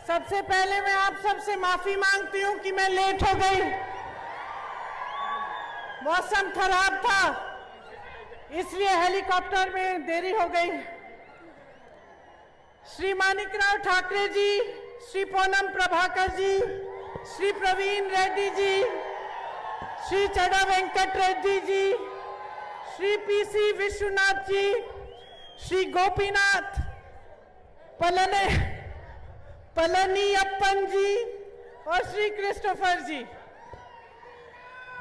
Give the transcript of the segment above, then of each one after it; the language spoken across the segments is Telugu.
सबसे पहले मैं आप सबसे माफी मांगती हूं कि मैं लेट हो गई। मौसम खराब था, इसलिए हेलीकॉप्टर में देरी हो गई। श्री माणिकराव ठाकरे जी, श्री पूनम प्रभाकर जी, श्री प्रवीण रेड्डी जी, श्री चढ़ा वेंकट रेड्डी जी, श्री पीसी विश्वनाथ जी, श्री गोपीनाथ पलनीयप्पन जी और श्री क्रिस्टोफर जी,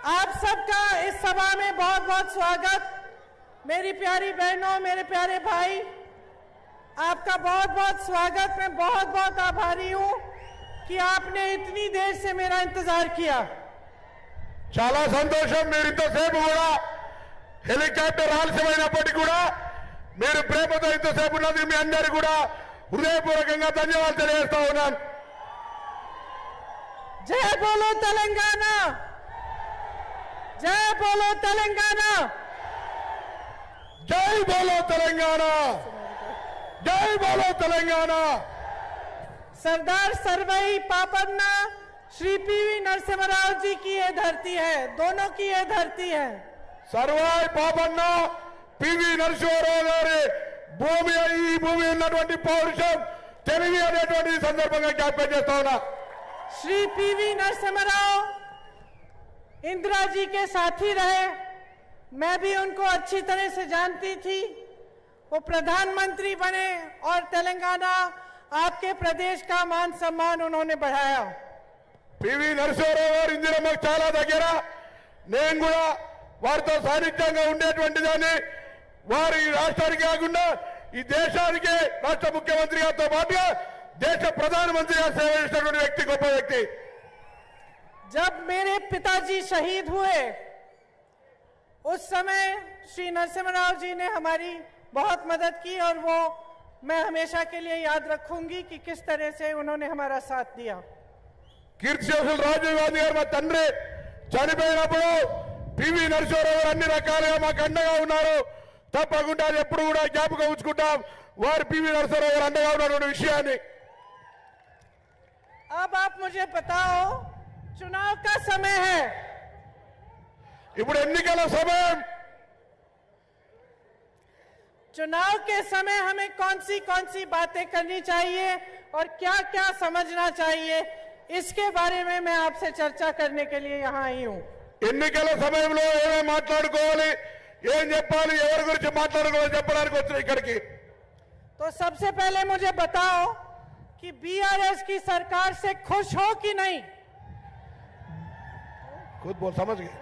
आप सबका इस सभा में बहुत बहुत स्वागत। मेरी प्यारी बहनों, मेरे प्यारे भाई, आपका बहुत बहुत स्वागत। मैं बहुत बहुत आभारी हूं कि आपने इतनी देर से मेरा इंतजार किया। చాలా సంతోషం మీరు ఇంతసేపు కూడా హెలికాప్టర్ ఆలస్యమైనప్పటికీ కూడా మీరు ప్రేమతో ఇంతసేపు ఉన్నది మీ అందరికీ కూడా హృదయపూర్వకంగా ధన్యవాదాలు తెలియజేస్తా ఉన్నాను। जय बोलो तेलंगाना, जय बोलो तेलंगाना, జై బోలో తెలంగాణ, జై బోలో తెలంగాణ। सरदार सर्वई पापन्ना, श्री पीवी नरसिम्हा जी की ये धरती है, दोनों की ये धरती है। సర్వాయి పాపన్న పివి నరసింహారావు గారి భూమి, ఈ భూమి ఉన్నటువంటి పౌరుషం తెలివి అనేటువంటి సందర్భంగా జ్ఞాపకం చేస్తా ఉన్నా। श्री पीवी नरसिम्हा इंदिरा जी के साथी रहे, मैं भी उनको अच्छी तरह से जानती थी। वो प्रधानमंत्री बने और तेलंगाना आपके प्रदेश का मान सम्मान उन्होंने बढ़ाया। పివి నరసింహారావు గారు ఇందిరమ్మకు చాలా దగ్గర, నేను కూడా వారితో సాన్నిధ్యంగా ఉండేటువంటి దాన్ని, వారి రాష్ట్రానికి కాకుండా ఈ దేశానికి రాష్ట్ర ముఖ్యమంత్రి గారితో పాటుగా దేశ ప్రధానమంత్రిగా సేవ చేసినటువంటి వ్యక్తి, గొప్ప వ్యక్తి। जब मेरे पिताजी शहीद हुए उस समय श्री नरसिम्हा जी ने हमारी बहुत मदद की और वो मैं हमेशा के लिए याद रखूंगी कि किस तरह से उन्होंने हमारा साथ दिया। కీర్తిశేషులు రాజీవ్ గాంధీ గారు మా తండ్రి చనిపోయినప్పుడు పివి నరసింహారావు గారు అన్ని రకాలుగా మాకు అండగా ఉన్నారు। తప్పకుండా అది ఎప్పుడు కూడా జ్ఞాపకం ఉంచుకుంటాం, వారు పివి నరసింహారావు గారు అండగా ఉన్నటువంటి విషయాన్ని। अब आप मुझे बताओ, चुनाव का समय है, ఇప్పుడు ఎన్నికల సమయం। चुनाव के समय हमें कौन सी बातें करनी चाहिए और क्या क्या समझना चाहिए, इसके बारे में मैं आपसे चर्चा करने के लिए यहाँ आई हूँ। ఎన్నికల సమయంలో ఏమేమి మాట్లాడుకోవాలి, ఏం చెప్పాలి, ఎవరి గురించి మాట్లాడుకోవాలి చెప్పడానికి వచ్చిన ఇక్కడికి। तो सबसे पहले मुझे बताओ कि बीआरएस की सरकार से खुश हो कि नहीं। खुद बोल, समझ गए।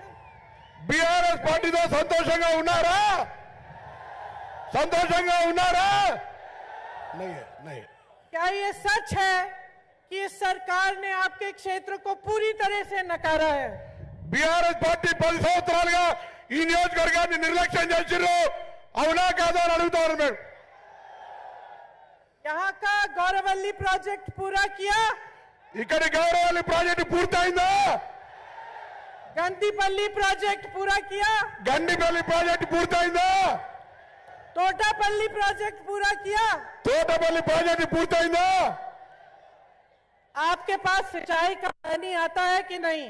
बीआरएस పార్టీతో సంతోషంగా ఉన్నారా? సంతోషంగా ఉన్నారా? नहीं है, नहीं है। क्या ये सच है कि इस सरकार ने आपके क्षेत्र को पूरी तरह से नकारा है? బీఆర్ఎస్ పార్టీ 10 సంవత్సరాలుగా ఈ నియోజకవర్గాన్ని నిర్లక్ష్యం చేసిర్రు, అవునా కాదా అని అడుగుతారు మేము। यहाँ का गौरवल्ली प्रोजेक्ट पूरा किया? ఇక్కడి గౌరవల్లి ప్రాజెక్టు పూర్తయిందా? गंदीपल्ली प्रोजेक्ट पूरा किया? గండిపల్లి ప్రాజెక్టు పూర్తయిందా? तोटापल्ली प्रोजेक्ट पूरा किया? తోటపల్లి ప్రాజెక్టు పూర్తయిందా? आपके पास सिंचाई का पानी आता है कि नहीं?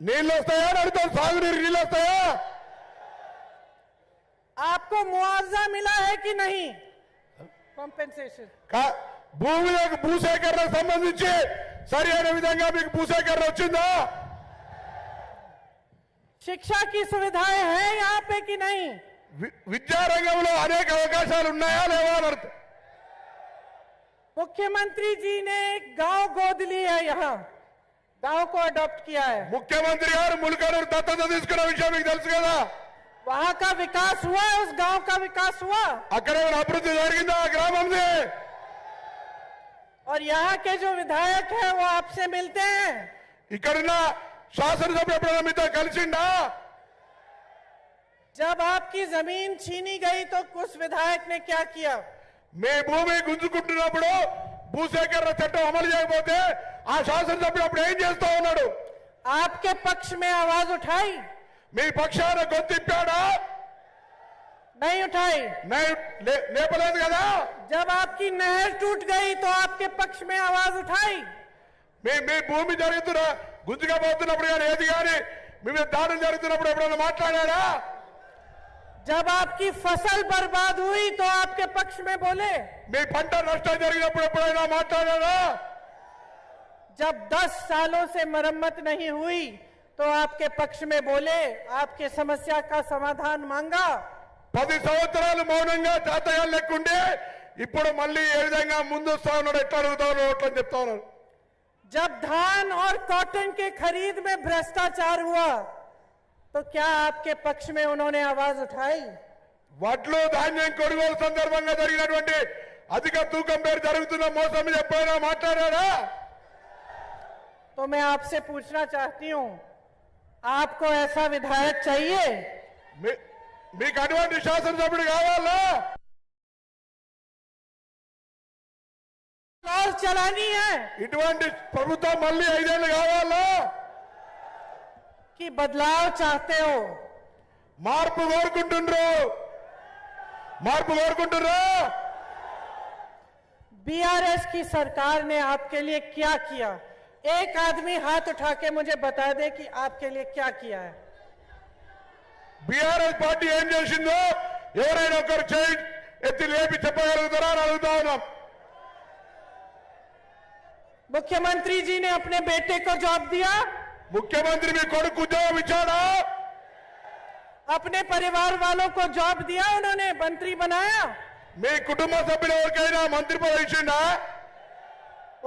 నీళ్ళు వస్తాయా అని అడుగుతారు, సాగునీరు నీళ్ళు వస్తాయా? आपको मुआवजा मिला है कि नहीं? कंपेंसेशन భూమిలోకి భూసేకరణకు సంబంధించి సరి అయిన విధంగా మీకు భూసేకరణ వచ్చిందా? शिक्षा की सुविधाएं हैं यहाँ पे कि नहीं? విద్యారంగంలో అనేక అవకాశాలు ఉన్నాయా లేవా అని అర్థం। मुख्यमंत्री जी ने एक गांव गोद ली है, यहाँ गांव को अडॉप्ट किया है। ముఖ్యమంత్రి గారు ములకనూరు దత్తత తీసుకున్న విషయం మీకు తెలుసు కదా। वहां का विकास हुआ, उस गांव का विकास हुआ, అక్కడ ఏమైనా అభివృద్ధి జరిగిందా ఆ గ్రామంది? और यहाँ के जो विधायक हैं वो आपसे मिलते हैं? ఇక్కడున్న శాసనసభ్యులు ఎప్పుడైనా మీతో కలిసిండా? जब आपकी जमीन छीनी गई तो उस विधायक ने क्या किया? మీ భూమి గుంజుకుంటున్నప్పుడు భూసేకరణ చట్టం అమలు చేయకపోతే ఆ శాసనసభ్యుడు అప్పుడు ఏం చేస్తా ఉన్నాడు? आपके पक्ष में आवाज उठाई? మీ పక్షాన గొంతిప్పాడా? नहीं उठाई। లేపలేదు కదా। जब आपकी नहर टूट गई तो आपके पक्ष में आवाज उठाई। మీ భూమి జరుగుతున్నా గుంజుగా పోతున్నప్పుడు కానీ ఏది కానీ మీ మీద దాడులు జరుగుతున్నప్పుడు ఎప్పుడైనా మాట్లాడారా? जब आपकी फसल बर्बाद हुई तो आपके पक्ष में बोले। మీ పంట నష్టం జరిగినప్పుడు ఎప్పుడైనా మాట్లాడారా? जब 10 सालों से मरम्मत नहीं हुई तो आपके पक्ष में बोले, आपके समस्या का समाधान मांगा। 10 సంవత్సరాలు మౌనంగా జాతకాలు లెక్కుండే ఇప్పుడు మళ్ళీ ఏ విధంగా ముందొస్తా ఉన్నాడు, ఎట్లా అడుగుతా ఉన్నాడు అని చెప్తా ఉన్నారు। जब धान और कॉटन के खरीद में भ्रष्टाचार हुआ तो क्या आपके पक्ष में उन्होंने आवाज उठाई? వడ్లు ధాన్యం కొనుగోలు సందర్భంగా జరిగినటువంటి అధిక తూకం పేరు జరుగుతున్న మోసం మీద ఎప్పుడైనా మాట్లాడారా? तो मैं आपसे पूछना चाहती हूं, आपको ऐसा विधायक चाहिए? మీకు అటువంటి శాసనసభ్యుడు కావాలా? और चलानी है ఇటువంటి ప్రభుత్వం మళ్ళీ 5 ఏళ్ళు కావాలా? कि बदलाव चाहते हो? మార్పు కోరుకుంటున్నారు। बीआरएस की सरकार ने आपके लिए क्या किया? एक आदमी हाथ उठा के मुझे बता दे कि आपके लिए क्या किया है। బీఆర్ఎస్ పార్టీ ఏం చేసిందో ఎవరైనా ఒకరు చేయి ఎత్తి లేపి చెప్పగలుగుతారా అని అడుగుతా ఉన్నాం। मुख्यमंत्री जी ने अपने बेटे को जॉब दिया? ముఖ్యమంత్రి మీ కొడుకు ఉద్యోగం ఇచ్చాడా? अपने परिवार वालों को जॉब दिया? उन्होंने मंत्री बनाया? మీ కుటుంబ సభ్యులు ఎవరికైనా మంత్రి పదవి ఇచ్చిండా?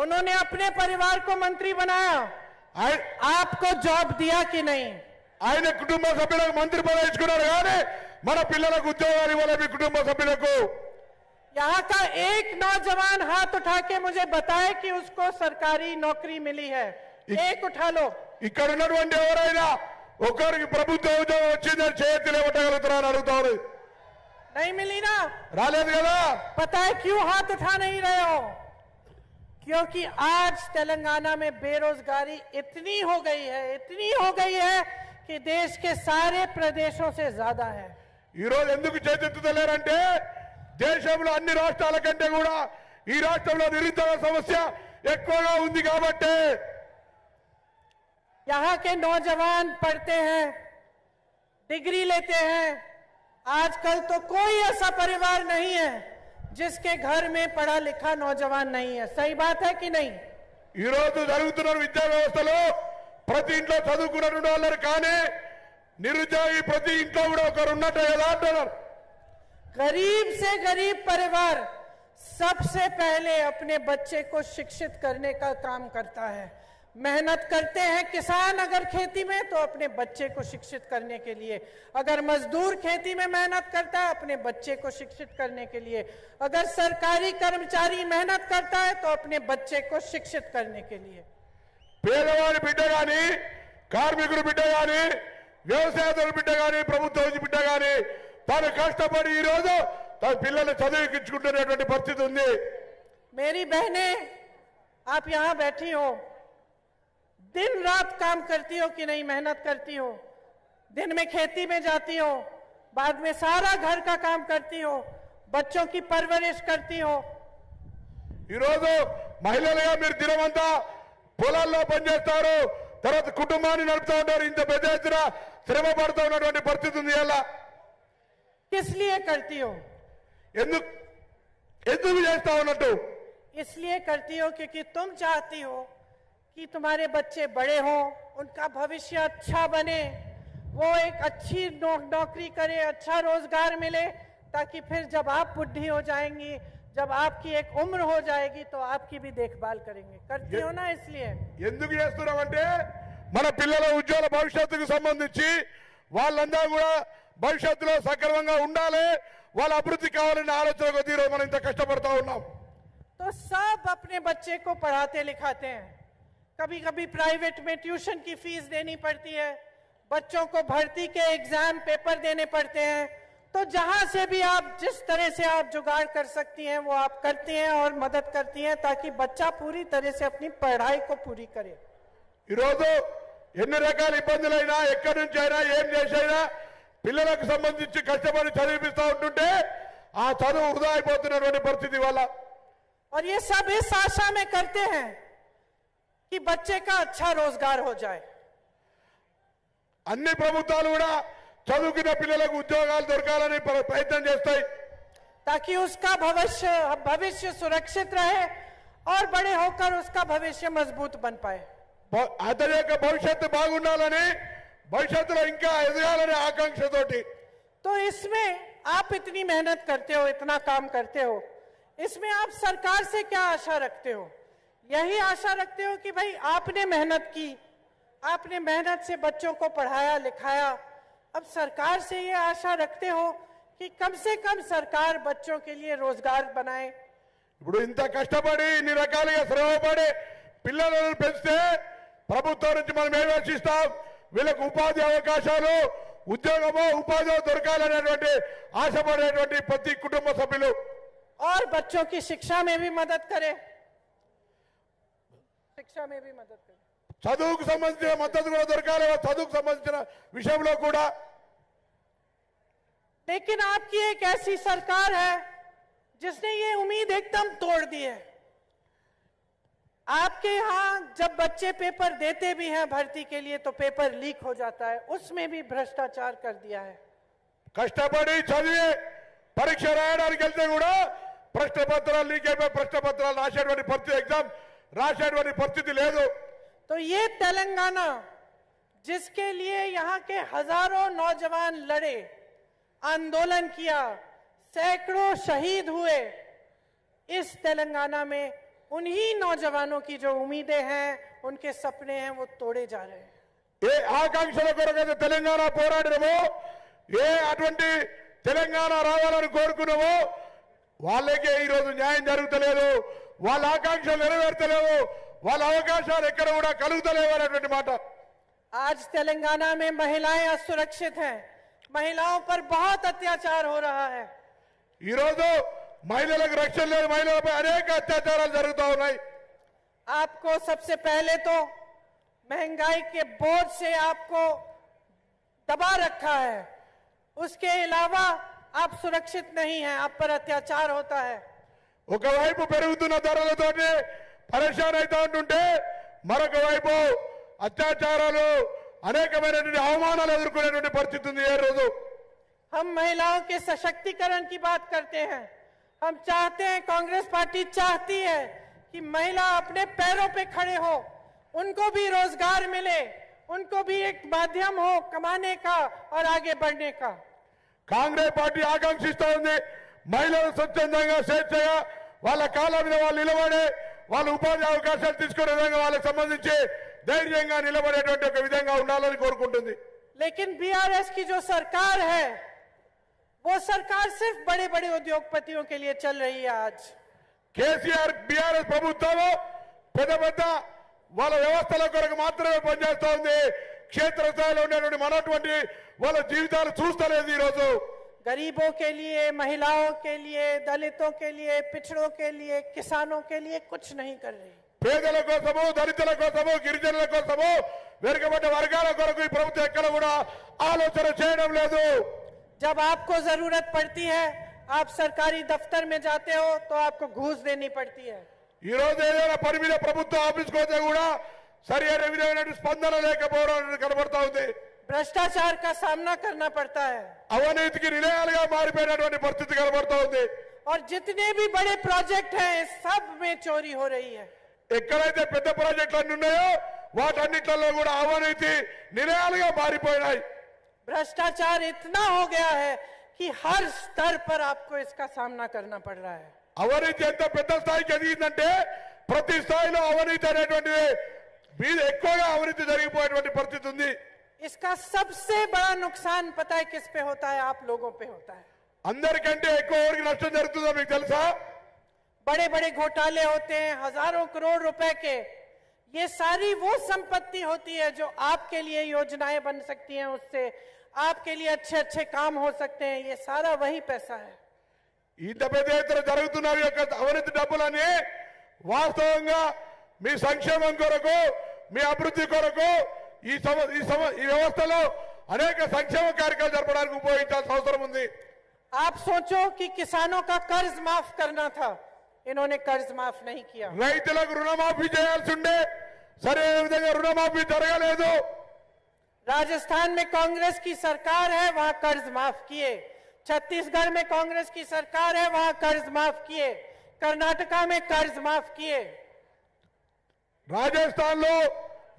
उन्होंने अपने परिवार को मंत्री बनाया? आपको जॉब दिया कि नहीं? ఆయన కుటుంబ సభ్యులకు మంత్రి పదవి ఇచ్చుకున్నారు కానీ మన పిల్లలకు ఉద్యోగాలు ఇవ్వాలి। మీ కుటుంబ సభ్యులకు यहाँ का एक नौजवान हाथ उठा के मुझे बताए कि उसको सरकारी नौकरी मिली है। एक उठा लो। ఇక్కడ ఉన్నటువంటి ఎవరైనా ఒకరికి ప్రభుత్వ ఉద్యోగం వచ్చిందని చేతి లేవటగలుగుతారా అని అడుగుతారు। नहीं मिली ना? రాలేదు కదా। पता है क्यों हाथ उठा नहीं रहे हो? क्योंकि आज तेलंगाना में बेरोजगारी इतनी हो गई है कि देश के सारे प्रदेशों से ज्यादा है। ఈ రోజు ఎందుకు చేతెత్తుతలేరంటే దేశంలో అన్ని రాష్ట్రాల కంటే కూడా ఈ రాష్ట్రంలో నిరుద్యోగ సమస్య ఎక్కువగా ఉంది కాబట్టి। यहाँ के नौजवान पढ़ते हैं, डिग्री लेते हैं। आजकल तो कोई ऐसा परिवार नहीं है जिसके घर में पढ़ा लिखा नौजवान नहीं है। सही बात है कि नहीं? ఈ రోజు జరుగుతున్న విద్యా వ్యవస్థలో ప్రతి ఇంట్లో చదువుకున్నటువంటి వాళ్ళు కానీ నిరుద్యోగి ప్రతి ఇంట్లో కూడా ఒకరు ఉన్నట్టు ఎలా అంటున్నారు। गरीब से गरीब परिवार सबसे पहले अपने बच्चे को शिक्षित करने का काम करता है। मेहनत करते हैं किसान अगर खेती में तो अपने बच्चे को शिक्षित करने के लिए, अगर मजदूर खेती में मेहनत करता है अपने बच्चे को शिक्षित करने के लिए, अगर सरकारी कर्मचारी मेहनत करता है तो अपने बच्चे को शिक्षित करने के लिए। పేదవాడి బిడ్డ కానీ కార్మికుడి బిడ్డ కానీ వ్యవసాయదారుడి బిడ్డ కానీ ప్రభుత్వ బిడ్డ కానీ తాను కష్టపడి ఈ రోజు తన పిల్లల్ని చదివించుకుంటున్నటువంటి పరిస్థితి ఉంది। मेरी बहनें आप यहाँ बैठी हो, दिन रात काम करती हो कि नहीं? मेहनत करती हो, दिन में खेती में जाती हो, बाद में सारा घर का काम करती हो, बच्चों की परवरिश करती हो। ఈ రోజు మహిళలుగా మీరు దినమంతా పొలాల్లో పనిచేస్తారు, తర్వాత కుటుంబాన్ని నడుపుతూ ఉంటారు। ఇంత పెద్ద ఎత్తున శ్రమ పడుతూ ఉన్నటువంటి పరిస్థితి ఉంది। ఎలా किस लिए करती हो? ఎందుకు చేస్తా ఉన్నట్టు? इसलिए करती हो क्योंकि तुम चाहती हो कि तुम्हारे बच्चे बड़े हों, उनका भविष्य अच्छा बने, वो एक अच्छी नौकरी करे, अच्छा रोजगार मिले, ताकि फिर जब आप बुढ़ी हो जाएंगी, जब आपकी एक उम्र हो जाएगी तो आपकी भी देखभाल करेंगे। करती हो ना? इसलिए ఎందుకు చేస్తున్నామంటే మన పిల్లల ఉజ్వల భవిష్యత్తుకు సంబంధించి వాళ్ళందరూ కూడా భవిష్యత్తులో సక్రమంగా ఉండాలి, వాళ్ళ అభివృద్ధి కావాలనే ఆలోచన కొద్దీ మనం ఇంత కష్టపడతా ఉన్నాం। तो सब अपने बच्चे को पढ़ाते लिखाते हैं। कभी कभी प्राइवेट में ट्यूशन की फीस देनी पड़ती है, बच्चों को भर्ती के एग्जाम पेपर देने पड़ते हैं। तो जहां से भी आप जिस तरह से आप जुगाड़ कर सकती हैं वो आप करती हैं और मदद करती हैं ताकि बच्चा पूरी तरह से अपनी पढ़ाई को पूरी करे। ఈ రోజు ఎన్ని రకాల ఇబ్బందులైనా ఎక్కడి నుంచి అయినా ఏం చేసైనా పిల్లలకు సంబంధించి కష్టపడి చదివిపిస్తా ఉంటుంటే ఆ చదువు వృధా అయిపోతున్నటువంటి పరిస్థితి వల్ల और ये सब इस आशा में करते हैं कि बच्चे का अच्छा रोजगार हो जाए। అన్ని ప్రభుత్వాలు కూడా చదువుకున్న పిల్లలకు ఉద్యోగాలు దొరకాలని ప్రయత్నం చేస్తాయి ताकि उसका भविष्य सुरक्षित रहे और बड़े होकर उसका भविष्य मजबूत बन पाए। అతని యొక్క భవిష్యత్తు బాగుండాలని భవిష్యత్తులో ఇంకా ఎదగాలనే ఆకాంక్షతోటి तो इसमें आप इतनी मेहनत करते हो, इतना काम करते हो, इसमें आप सरकार से क्या आशा रखते हो? यही आशा रखते हो कि भाई आपने मेहनत की, आपने मेहनत से बच्चों को पढ़ाया लिखाया, अब सरकार से ये आशा रखते हो कि कम से कम सरकार बच्चों के लिए रोजगार बनाए। ఇప్పుడు ఇంత కష్టపడి ఇన్ని రకాలుగా శ్రమపడి పిల్లలను పెంచితే ప్రభుత్వం నుంచి మనం ఏమి ఆశిస్తాం? వీళ్ళకు ఉపాధి అవకాశాలు, ఉద్యోగమో ఉపాధి దొరకాలనేటువంటి ఆశపడేటువంటి ప్రతి కుటుంబ సభ్యులు और बच्चों की शिक्षा में भी मदद करे, शिक्षा में भी मदद करे, చదువుకు సంబంధించిన మద్దతు కూడా దొరకాలి, చదువుకు సంబంధించిన విషయంలో కూడా। लेकिन आपकी एक ऐसी सरकार है जिसने ये उम्मीद एकदम तोड़ दी है। आपके यहां जब बच्चे पेपर देते भी हैं भर्ती के लिए तो पेपर लीक हो जाता है, उसमें भी भ्रष्टाचार कर दिया है। కష్టపడి చదివి పరీక్ష రాయడానికి వెళ్తే కూడా ప్రశ్న పత్రాలు లీక్ అయిపోయి ప్రశ్న పత్రాలు రాసేటువంటి పరిస్థితి, ఎగ్జామ్ రాసేటువంటి పరిస్థితి లేదు। तो ये तेलंगाना जिसके लिए यहाँ के हजारों नौजवान लड़े, आंदोलन किया, सैकड़ों शहीद हुए, इस तेलंगाना में उन्हीं नौजवानों की जो उम्मीदें हैं, उनके सपने हैं, वो तोड़े जा रहे हैं। ఏ ఆకాంక్షల కొరకైతే తెలంగాణ పోరాడినమో, ఏ అటువంటి తెలంగాణ రావాలని కోరుకున్నామో వాళ్ళకే ఈరోజు న్యాయం జరుగుతలేదు, వాళ్ళ ఆకాంక్షలు నెరవేర్తలేవు, వాళ్ళ అవకాశాలు ఎక్కడ కూడా కలుగుతలేవు అనేటువంటి మాట। आज तेलंगाना में महिलाएं असुरक्षित हैं, महिलाओं पर बहुत अत्याचार हो रहा है। ఈరోజు మహిళలకు రక్షణ లేదు, మహిళలపై అనేక అత్యాచారాలు జరుగుతూ ఉన్నాయి। आपको सबसे पहले तो महंगाई के बोझ से आपको दबा रखा है, उसके अलावा आप सुरक्षित नहीं हैं, आप पर अत्याचार होता है। ఒకవైపు పెరుగుతున్న ధరలతోటి పరేషాన్ అవుతూ ఉంటుంటే మరొక వైపు అత్యాచారాలు అనేకమైనటువంటి అవమానాలు ఎదుర్కొనేటువంటి పరిస్థితి ఉంది। ఏ రోజు हम महिलाओं के सशक्तिकरण की बात करते हैं, हम चाहते हैं, कांग्रेस पार्टी चाहती है कि महिला अपने पैरों पे खड़े हो, उनको भी रोजगार मिले, उनको भी एक माध्यम हो कमाने का और आगे बढ़ने का। కాంగ్రెస్ పార్టీ ఆకాంక్షిస్తూ ఉంది మహిళలు స్వచ్ఛందంగా స్వేచ్ఛగా వాళ్ళ కాళ్ళ మీద వాళ్ళు నిలబడే, వాళ్ళ ఉపాధి అవకాశాలు తీసుకునే విధంగా వాళ్ళకి సంబంధించి ధైర్యంగా నిలబడేటువంటి ఒక విధంగా ఉండాలని కోరుకుంటుంది। लेकिन बीआरएस की जो सरकार है वो सरकार सिर्फ बड़े बड़े उद्योगपतियों के लिए चल रही है। आज కేసీఆర్ బీఆర్ఎస్ ప్రభుత్వం పెద్ద పెద్ద వాళ్ళ వ్యవస్థల కొరకు మాత్రమే పనిచేస్తూ ఉంది, క్షేత్రస్థాయిలో ఉండేటువంటి మనటువంటి వాళ్ళ జీవితాలు చూస్తలేదు। ఈరోజు गरीबों के लिए, महिलाओं के लिए, दलितों के लिए, पिछड़ों के लिए, किसानों के लिए कुछ नहीं कर रही। పేదల కోసము, దళితుల కోసము, గిరిజనుల కోసము, వెనుకబడ్డ వర్గాల కొరకు ఈ ప్రభుత్వం ఎక్కడ కూడా ఆలోచన చేయడం లేదు। जब आपको जरूरत पड़ती है, आप सरकारी दफ्तर में जाते हो तो आपको घूस देनी पड़ती है। ఈ రోజు ఏదైనా పని మీద ప్రభుత్వ ఆఫీస్కి పోతే కూడా సరి అయిన విధమైన స్పందన లేకపోవడం కనబడతా ఉంది। भ्रष्टाचार का सामना करना पड़ता है అవినీతికి నిలయాలుగా మారిపోయినటువంటి పరిస్థితి కనబడతా ఉంది। और जितने भी बड़े प्रोजेक्ट हैं सब में चोरी हो रही है। ఎక్కడైతే పెద్ద ప్రాజెక్టులు అన్ని ఉన్నాయో వాటన్నిటిలో కూడా అవినీతి నిలయాలుగా మారిపోయినాయి। भ्रष्टाचार इतना हो गया है कि हर स्तर पर आपको इसका सामना करना पड़ रहा है। అవినీతి ఎంత పెద్ద స్థాయికి ఎదిగిందంటే ప్రతి స్థాయిలో అవినీతి అనేటువంటిది మీద ఎక్కువగా అవినీతి జరిగిపోయేటువంటి పరిస్థితి ఉంది। इसका सबसे बड़ा नुकसान पता है किस पे होता है? आप लोगों पे होता है। అందరికంటే ఎక్కువ ఎవరికి నష్టం జరుగుతుందో మీకు తెలుసా? बड़े बड़े घोटाले होते हैं हजारों करोड़ रुपए के, ये सारी वो संपत्ति होती है जो आपके लिए योजनाएं बन सकती हैं, उससे आपके लिए अच्छे अच्छे काम हो सकते हैं, ये सारा वही पैसा है। ఇంత పెద్ద ఎత్తున జరుగుతున్న యొక్క అవినీతి డబ్బులని వాస్తవంగా మీ సంక్షేమం కొరకు, మీ అభివృద్ధి కొరకు ఈ వ్యవస్థలో అనేక సంక్షేమ కార్యక్రమాలు జరపడానికి ఉపయోగించాల్సిన అవసరం ఉంది. आप सोचो कि किसानों का कर्ज माफ करना था, इन्होंने कर्ज माफ नहीं किया. రైతులకు రుణమాఫీ చేయాల్సి ఉండే సరైన విధంగా రుణమాఫీ జరగలేదు. राजस्थान में कांग्रेस की सरकार है, वहां कर्ज माफ किए. छत्तीसगढ़ में कांग्रेस की सरकार है, वहां कर्ज माफ किए. कर्नाटका में कर्ज माफ किए. రాజస్థాన్ లో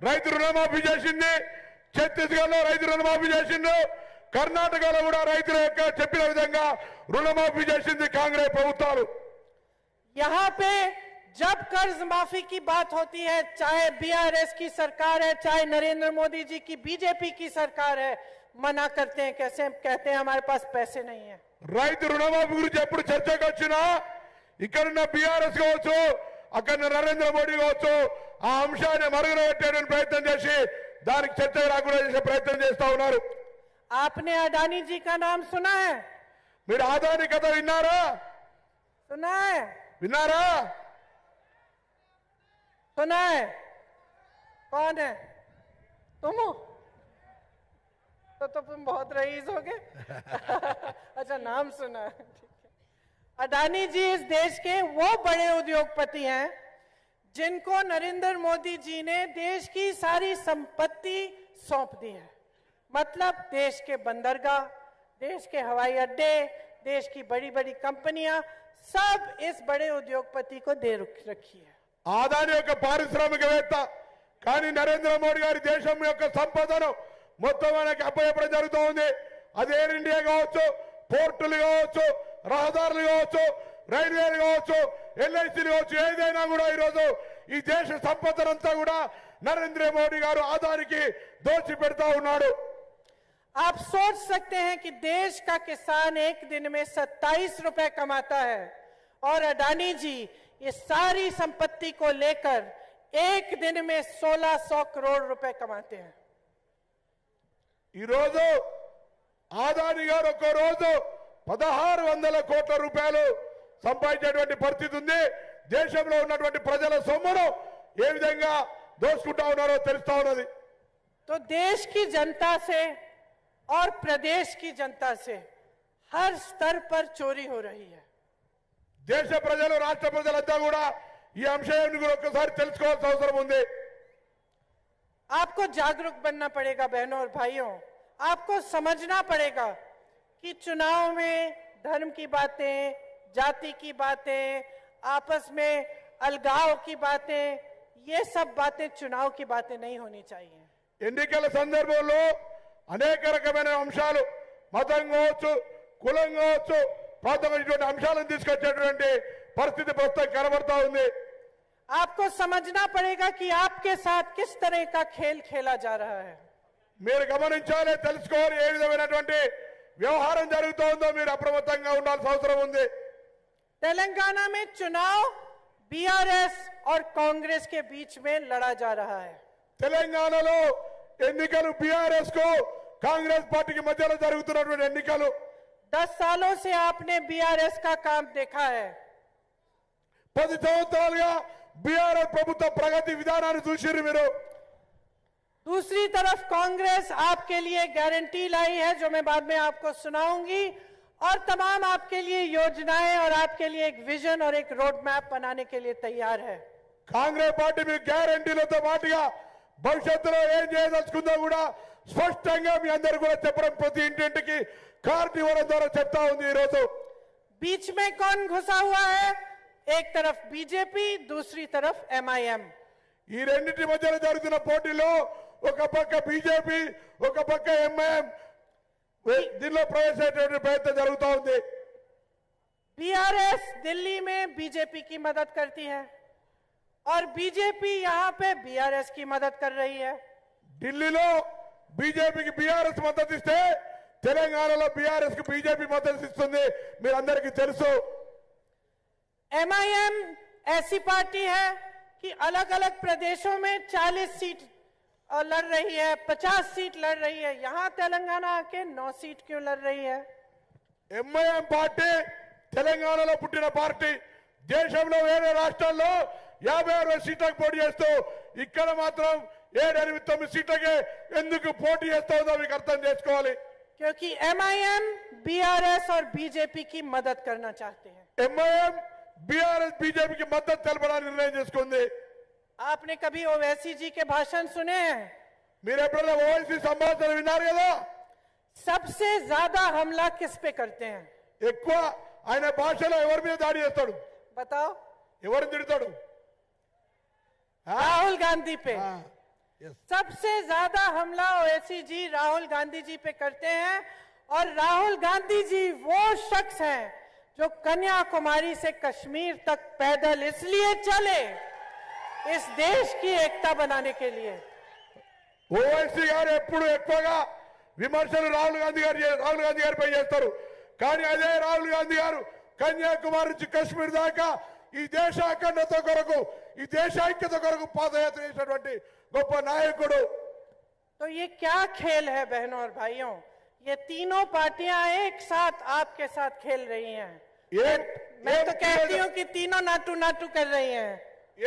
రైతు రుణమాఫీ చేసింది, ఛత్తీస్గఢ్ లో రైతు రుణమాఫీ చేసిండు, కర్ణాటకలో కూడా రైతుల యొక్క చెప్పిన విధంగా రుణమాఫీ చేసింది కాంగ్రెస్ ప్రభుత్వాలు. यहाँ पे जब कर्ज माफी की बात होती है, चाहे बीआरएस की सरकार है, चाहे नरेंद्र मोदी जी की बीजेपी की सरकार है, मना करते हैं. कैसे कहते हैं हमारे पास पैसे नहीं है. రైతు రుణమాఫీ గురించి ఎప్పుడు చర్చకు వచ్చినా ఇక్కడున్న బీఆర్ఎస్ కావచ్చు, అక్కడ నరేంద్ర మోడీ కావచ్చు, ఆ అంశాన్ని మరుగున పెట్టేటువంటి ప్రయత్నం చేసి దానికి చర్చకు రాకుండా చేసే ప్రయత్నం చేస్తా ఉన్నారు. आपने अडानी जी का नाम सुना है? మీరు ఆదాని కథ విన్నారా? सुना है? విన్నారా? सुना है? कौन है? तुम हो? तो तुम बहुत रईस हो गए. अच्छा, नाम सुना है. ठीक है. अडानी जी इस देश के वो बड़े उद्योगपति हैं जिनको नरेंद्र मोदी जी ने देश की सारी संपत्ति सौंप दी है. मतलब देश के बंदरगाह, देश के हवाई अड्डे, देश की बड़ी बड़ी कंपनियां, सब इस बड़े उद्योगपति को दे रखी है. ఆదాని యొక్క పారిశ్రామికవేత్త, కానీ నరేంద్ర మోడీ గారి దేశం యొక్క సంపదను మొత్తం ఆయనకి అప్పచెప్పడం జరుగుతూ ఉంది. అది ఎయిర్ ఇండియా కావచ్చు, పోర్టులు కావచ్చు, రహదారులు కావచ్చు, రైల్వేలు కావచ్చు, ఎల్ఐసీలు కావచ్చు, ఏదైనా కూడా ఈరోజు ఈ దేశ సంపదనంతా కూడా నరేంద్ర మోడీ గారు ఆదానికి దోచి పెడతా ఉన్నాడు. आप सोच सकते हैं कि देश का किसान एक दिन में 27 रुपए कमाता है और अडानी जी ये सारी संपत्ति को लेकर एक दिन में 1600 करोड़ रुपए कमाते हैं. ఈ రోజు ఆదాని గారు ఒక్క రోజు 1600 కోట్ల రూపాయలు సంపాదించేటువంటి పరిస్థితి ఉంది. దేశంలో ఉన్నటువంటి ప్రజల సొమ్మును ఏ విధంగా దోచుకుంటా ఉన్నారో తెలుస్తా ఉన్నది. तो देश की जनता से और प्रदेश की जनता से हर स्तर पर चोरी हो रही है. దేశ ప్రజలు, రాష్ట్ర ప్రజలంతా కూడా ఈ అంశాన్ని కూడా ఒక్కసారి తెలుసుకోవాల్సిన అవసరం ఉంది. आपको जागरूक बनना पड़ेगा बहनों और भाइयों. आपको समझना पड़ेगा कि चुनाव में धर्म की बातें, जाति की बातें, आपस में अलगाव की बातें, ये सब बातें चुनाव की बातें नहीं होनी चाहिए. ఎన్నికల సందర్భంలో అనేక రకమైన అంశాలు, మతం కావచ్చు, కులం కావచ్చు, ప్రాంతమైనటువంటి అంశాలను తీసుకొచ్చేటువంటి పరిస్థితి ప్రస్తుతం కనబడతా ఉంది. आपको समझना पड़ेगा कि आपके साथ किस तरह का खेल खेला जा रहा है. మీరు గమనించాలి, తెలుసుకోవాలి, ఏ విధమైనటువంటి వ్యవహారం జరుగుతూ ఉందో మీరు అప్రమత్తంగా ఉండాల్సిన అవసరం ఉంది. तेलंगाना में चुनाव बीआरएस और कांग्रेस के बीच में लड़ा जा रहा है. తెలంగాణలో ఎన్నికలు బీఆర్ఎస్ కు కాంగ్రెస్ పార్టీకి మధ్యలో జరుగుతున్నటువంటి ఎన్నికలు. 10 सालों से आपने बीआरएस का काम देखा है. 10 సంవత్సరాలుగా బీఆర్ఎస్ ప్రభుత్వ ప్రగతి విధానాన్ని చూసిరు మీరు. दूसरी तरफ कांग्रेस आपके लिए गारंटी लाई है, जो मैं बाद में आपको सुनाऊंगी, और तमाम आपके लिए योजनाएं और आपके लिए एक विजन और एक रोड मैप बनाने के लिए तैयार है. కాంగ్రెస్ పార్టీ మీకు గ్యారంటీలతో పాటుగా భవిష్యత్తులో ఏం చేయదలుచుకుందో కూడా స్పష్టంగా మీ అందరూ కూడా చెప్పడం, ప్రతి ఇంటింటికి కార్డు ఇవ్వడం ద్వారా చెప్తా ఉంది. ఈ రోజు बीच में कौन घुसा हुआ है? एक तरफ बीजेपी, दूसरी तरफ एमआईएम. ఈ రెండింటి మధ్యలో జరుగుతున్న పోటీలో ఒక పక్క బీజేపీ, ఒక పక్క ఎంఐఎం దీనిలో ప్రవేశించేటువంటి ప్రయత్నం జరుగుతూ ఉంది. बीआरएस दिल्ली में बीजेपी की मदद करती है और बीजेपी यहां पे बीआरएस की मदद कर रही है. ఢిల్లీలో బీజేపీకి బీఆర్ఎస్ మద్దతు ఇస్తే తెలంగాణలో బీఆర్ఎస్ కి బీజేపీ మద్దతు ఇస్తుంది, మీరందరికీ తెలుసు. एमआईएम ऐसी पार्टी है कि अलग अलग प्रदेशों में 40 सीट लड़ रही है, 50 सीट लड़ रही है. यहां तेलंगाना आके 9 सीट क्यों लड़ रही है? ఎంఐఎం పార్టీ తెలంగాణలో పుట్టిన పార్టీ, దేశంలో వేరే రాష్ట్రాల్లో 56 సీట్లకు పోటీ చేస్తూ ఇక్కడ మాత్రం 7-9 సీట్లకే ఎందుకు పోటీ చేస్తావుదో మీకు అర్థం చేసుకోవాలి. क्योंकि MIM BRS और बीजेपी की मदद करना चाहते हैं. MIM BRS बीजेपी की मदद తెలపడానికి నిర్ణయం చేసుకుంది. आपने कभी ओवैसी जी के भाषण सुने हैं? మీరు ఎప్పుడైనా ఓవైసీ సంభాషణ విన్నారు కదా? सबसे ज्यादा हमला किस पे करते हैं? ఎక్కువ ఆయన భాషలో ఎవరి మీద దాడి చేస్తాడు? बताओ. ఎవరిని తిడతాడు? राहुल गांधी पे. Yes. सबसे ज्यादा हमला ओवैसी जी राहुल गांधी जी पे करते हैं. और राहुल गांधी जी वो शख्स हैं जो कन्याकुमारी से कश्मीर तक पैदल इसलिए चले इस देश की एकता बनाने के लिए. ఓవైసీ గారు ఎప్పుడు ఎక్కువగా విమర్శలు రాహుల్ గాంధీ గారిపై చేస్తారు. కానీ అదే రాహుల్ గాంధీ గారు కన్యాకుమారి నుంచి కశ్మీర్ దాకా ఈ దేశ అఖండత కొరకు, ఈ దేశ ఐక్యత కొరకు పాదయాత్ర చేసినటువంటి గొప్ప నాయకుడు. तो ये क्या खेल है बहनों और भाइयों? ये तीनों पार्टियां एक साथ आपके साथ खेल रही हैं. मैं तो कहती हूं कि तीनों नाटू नाटू कर रही हैं.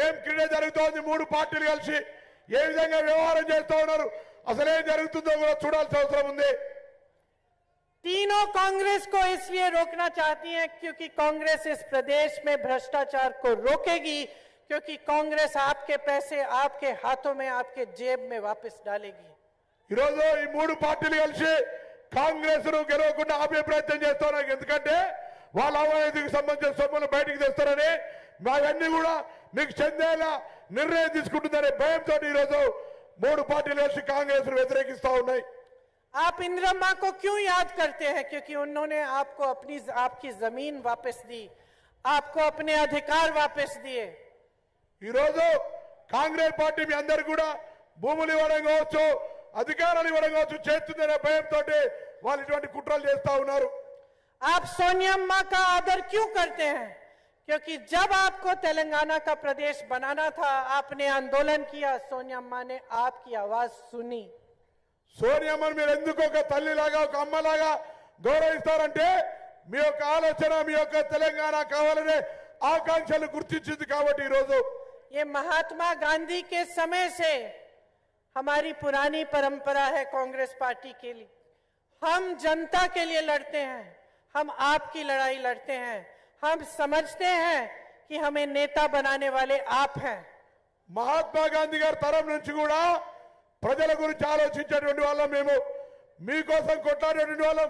ఏం క్రీడ జరుగుతోంది? 3 పార్టీలు కలిసి ఏ విధంగా వ్యవహారం చేస్తూ ఉన్నారు? అసలేం జరుగుతుందో కూడా చూడాల్సిన అవసరం ఉంది. तीनों कांग्रेस को इसलिए रोकना चाहती हैं क्योंकि कांग्रेस इस प्रदेश में भ्रष्टाचार को रोकेगी, क्योंकि कांग्रेस आपके पैसे आपके हाथों में, आपके जेब में वापस डालेगी. ఈరోజు ఈ 3 పార్టీలు కలిసి కాంగ్రెస్ ను గెలవకుండా ఆపే ప్రయత్నం చేస్తున్నారు. ఎందుకంటే వాళ్ళ అవినీతికి సంబంధించిన సొమ్ములు బయటికి తెస్తారని, అవన్నీ కూడా మీకు చెందేలా నిర్ణయం తీసుకుంటుందనే భయంతో ఈరోజు 3 పార్టీలు కలిసి కాంగ్రెస్ ను వ్యతిరేకిస్తా ఉన్నాయి. आप इंदिरम्मा को क्यों याद करते हैं? क्योंकि उन्होंने आपको आपकी जमीन वापस दी, आपको अपने अधिकार वापस दिए. ఈరోజు కాంగ్రెస్ పార్టీ మీ అందరు కూడా భూములు ఇవ్వడం కావచ్చు, అధికారాలు ఇవ్వడం కావచ్చు చేస్తుందనే భయంతో వాళ్ళు ఇటువంటి కుట్రలు చేస్తా ఉన్నారు. आप सोनियम्मा का आदर क्यों करते हैं? क्योंकि जब आपको तेलंगाना का प्रदेश बनाना था, आपने आंदोलन किया, सोनियम्मा ने आपकी आवाज सुनी. సోనియమ్మను మీరు ఎందుకు ఒక తల్లిలాగా, ఒక అమ్మలాగా గౌరవిస్తారంటే మీ యొక్క ఆలోచన, మీ యొక్క తెలంగాణ కావాలనే ఆకాంక్షలు గుర్తించింది కాబట్టి ఈరోజు. ये महात्मा गांधी के समय से हमारी पुरानी परंपरा है कांग्रेस पार्टी के लिए. हम जनता के लिए लड़ते हैं, हम आपकी लड़ाई लड़ते हैं. हम समझते हैं कि हमें नेता बनाने वाले आप हैं. మహాత్మా గాంధీ గారి తరం నుంచి కూడా ప్రజల గురించి ఆలోచించేటువంటి వాళ్ళం మేము. మీకోసం కొట్లాడేటువంటి వాళ్ళం,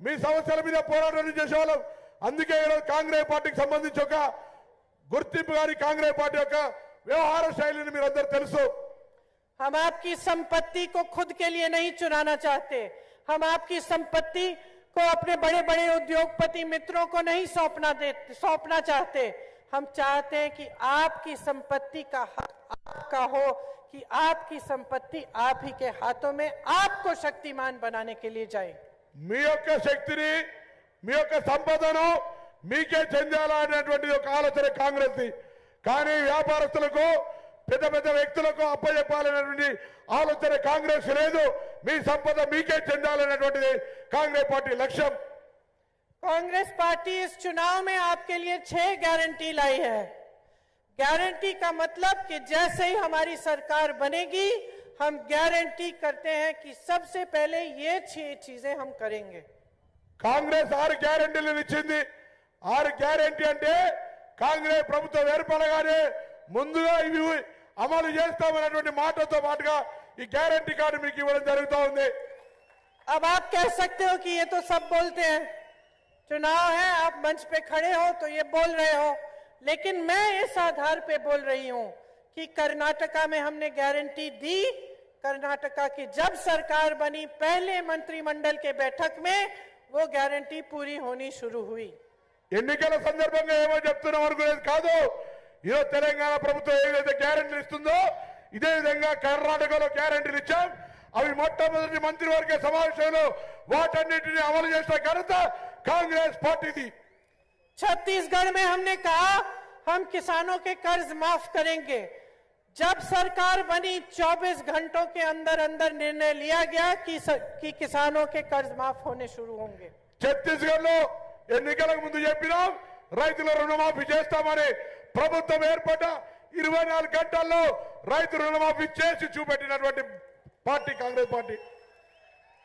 మీ సమస్యల మీద పోరాటం చేసేవాళ్ళం. అందుకే ఈరోజు కాంగ్రెస్ పార్టీకి సంబంధించి ఒక గుర్తింపు గారి కాంగ్రెస్ పార్టీ యొక్క వ్యవహార శైలిని మీరందరూ తెలుసు. हम आपकी संपत्ति को खुद के लिए नहीं चुराना चाहते. हम आपकी संपत्ति को अपने बड़े बड़े उद्योगपति मित्रों को नहीं सौंपना चाहते. हम चाहते हैं कि आपकी संपत्ति का हक आपका हो, कि आपकी संपत्ति आप ही के हाथों में आपको शक्तिमान बनाने के लिए जाए. మీ యొక్క శక్తిని, మీ యొక్క సంపదను మీకే చెందాలనేటువంటిది ఒక ఆలోచన కాంగ్రెస్. కానీ వ్యాపారస్తులకు, పెద్ద పెద్ద వ్యక్తులకు అప్పచెప్పాలనేటువంటి ఆలోచన కాంగ్రెస్ లేదు. మీ సంపద మీకే చెందాలనేటువంటిది కాంగ్రెస్ పార్టీ లక్ష్యం. कांग्रेस पार्टी इस चुनाव में आपके लिए 6 गारंटी लाई है. गारंटी का मतलब कि जैसे ही हमारी सरकार बनेगी, हम गारंटी करते हैं कि सबसे पहले ये 6 चीजें हम करेंगे. కాంగ్రెస్ 6 గ్యారెంటీలను ఇచ్చింది. 6 గ్యారెంటీ అంటే కాంగ్రెస్ ప్రభుత్వం ఏర్పడగానే ముందుగా ఇవి అమలు చేస్తామనేటువంటి మాటతో పాటుగా ఈ గ్యారెంటీ కార్డు మీకు ఇవ్వడం జరుగుతూ ఉంది. अब आप कह सकते हो कि ये तो सब बोलते हैं, चुनाव है, आप मंच पे खड़े हो तो ये बोल रहे हो. लेकिन मैं इस आधार पे बोल रही हूं कि कर्नाटका में हमने गारंटी दी. कर्नाटका की जब सरकार बनी, पहले मंत्रिमंडल के बैठक में वो गारंटी पूरी होनी शुरू हुई. ఎన్నికల సందర్భంగా ఏమో చెప్తున్నాం అనుకునేది కాదు. ఈరోజు తెలంగాణ ప్రభుత్వం ఏదైతే గ్యారెంటీలు ఇస్తుందో, ఇదే విధంగా కర్ణాటకలో గ్యారెంటీలు ఇచ్చాం. అవి మొట్టమొదటి మంత్రివర్గ సమావేశంలో వాటన్నిటిని అమలు చేసిన ఘనత కాంగ్రెస్ పార్టీది. छत्तीसगढ़ में हमने कहा हम किसानों के कर्ज माफ करेंगे. जब सरकार बनी 24 घंटों के अंदर अंदर निर्णय लिया गया कि किसानों के कर्ज माफ होने शुरू होंगे. ఛత్తీస్గఢ్ లో ఎన్నికలకు ముందు చెప్పినాం రైతుల రుణమాఫీ చేస్తామని. ప్రభుత్వం ఏర్పడ్డ 24 గంటల్లో రైతు రుణమాఫీ చేసి చూపెట్టినటువంటి పార్టీ కాంగ్రెస్ పార్టీ.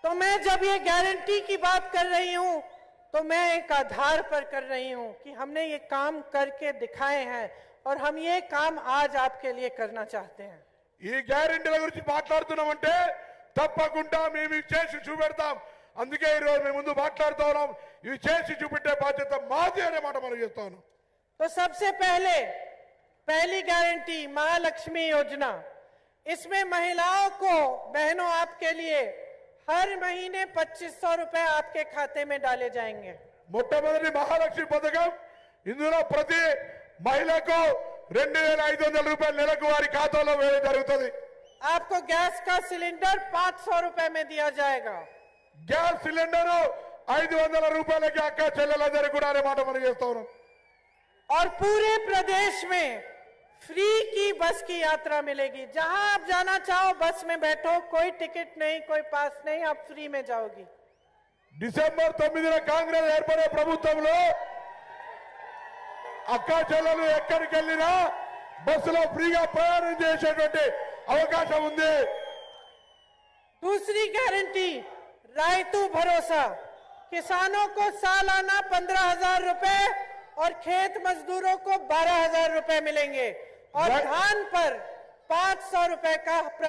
तो मैं जब ये गारंटी की बात कर रही हूं तो मैं एक आधार पर कर रही हूं कि हमने ये काम करके दिखाए हैं और हम ये काम आज आपके लिए करना चाहते हैं. ఈ గ్యారెంటీల గురించి మాట్లాడుతున్నామంటే తప్పకుండా మేము ఇవి చేసి చూపెడతాం. అందుకే ఈ రోజు మేము ముందు మాట్లాడుతూ ఉన్నాం. ఇవి చేసి చూపెట్టే బాధ్యత మాది అనే మాట మనం చేస్తాను. तो सबसे पहली गारंटी महालक्ष्मी योजना, इसमें महिलाओं को, बहनों, आपके लिए हर महीने 2500 रुपए आपके खाते में डाले जाएंगे. మొట్టమొదటి మహాలక్ష్మి పథకం, ఇందులో ప్రతి మహిళకు 2500 రూపాయలు నెలకు వారి ఖాతాలో వేయడం జరుగుతుంది. आपको गैस का सिलेंडर 500 रुपए में दिया जाएगा. గ్యాస్ సిలిండర్ 500 రూపాయలకి అక్క చెల్లెలందరూ కూడా అనే మాట మనం చేస్తా ఉన్నాం. और पूरे प्रदेश में फ्री की बस की यात्रा मिलेगी. जहां आप जाना चाहो बस में बैठो, कोई टिकट नहीं, कोई पास नहीं, आप फ्री में जाओगी. డిసెంబర్ 9న కాంగ్రెస్ ఏర్పడే ప్రభుత్వంలో అక్క చెల్లెలు ఎక్కడికి వెళ్ళినా బస్సులో ఫ్రీగా ప్రయాణం చేసేటువంటి అవకాశం ఉంది. दूसरी गारंटी रायतू भरोसा, किसानों को सालाना 15,000 रुपए और खेत मजदूरों को 12,000 रुपए मिलेंगे और धान पर 500 रुपए का